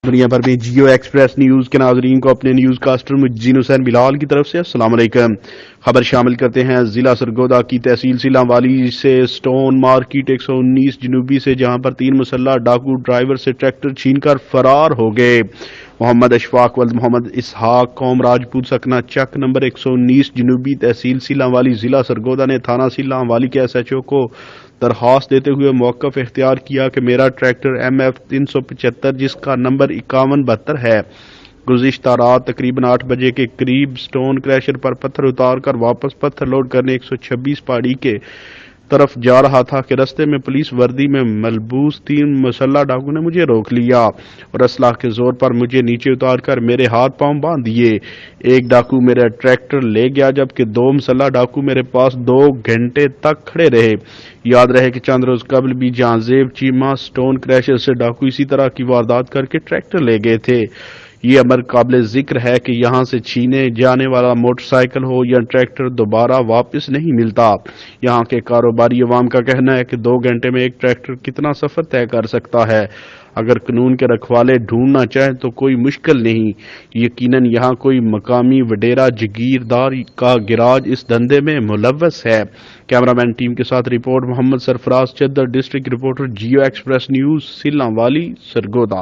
دنیا بھر میں جیو ایکسپریس نیوز کے ناظرین کو اپنے نیوز کاسٹر مجین حسین بلال کی طرف سے السلام علیکم۔ خبر شامل کرتے ہیں ضلع سرگودا کی تحصیل سیلان والی سے سٹون مارکیٹ 119 جنوبی سے، جہاں پر 3 مسلح ڈاکو ڈرائیور سے ٹریکٹر چھین کر فرار ہو گئے۔ محمد اشفاق ولد محمد اسحاق قوم راجپوت سکنہ چک نمبر 119 جنوبی تحصیل سیلان والی ضلع سرگودا نے تھانہ سیلان والی کے SHO کو درخواست دیتے ہوئے موقف اختیار کیا کہ میرا ٹریکٹر MF 375 جس کا نمبر 5172 ہے، گزشتہ رات تقریباً 8 بجے کے قریب سٹون کریشر پر پتھر اتار کر واپس پتھر لوڈ کرنے 126 پہاڑی کے طرف جا رہا تھا کہ رستے میں پولیس وردی میں ملبوس 3 مسلح ڈاکو نے مجھے روک لیا اور اسلحہ کے زور پر مجھے نیچے اتار کر میرے ہاتھ پاؤں باندھ دیے۔ ایک ڈاکو میرا ٹریکٹر لے گیا جبکہ 2 مسلح ڈاکو میرے پاس 2 گھنٹے تک کھڑے رہے۔ یاد رہے کہ چند روز قبل بھی جہاں زیب چیمہ سٹون کریشر سے ڈاکو اسی طرح کی واردات کر کے ٹریکٹر لے گئے تھے۔ یہ امر قابل ذکر ہے کہ یہاں سے چھینے جانے والا موٹر سائیکل ہو یا ٹریکٹر دوبارہ واپس نہیں ملتا۔ یہاں کے کاروباری عوام کا کہنا ہے کہ 2 گھنٹے میں ایک ٹریکٹر کتنا سفر طے کر سکتا ہے۔ اگر قانون کے رکھوالے ڈھونڈنا چاہیں تو کوئی مشکل نہیں، یقیناً یہاں کوئی مقامی وڈیرا جگیردار کا گراج اس دھندے میں ملوث ہے۔ کیمرامین ٹیم کے ساتھ report Muhammad Sarfaraz Chadhar, district reporter Geo express news Sillanwali Sargodha.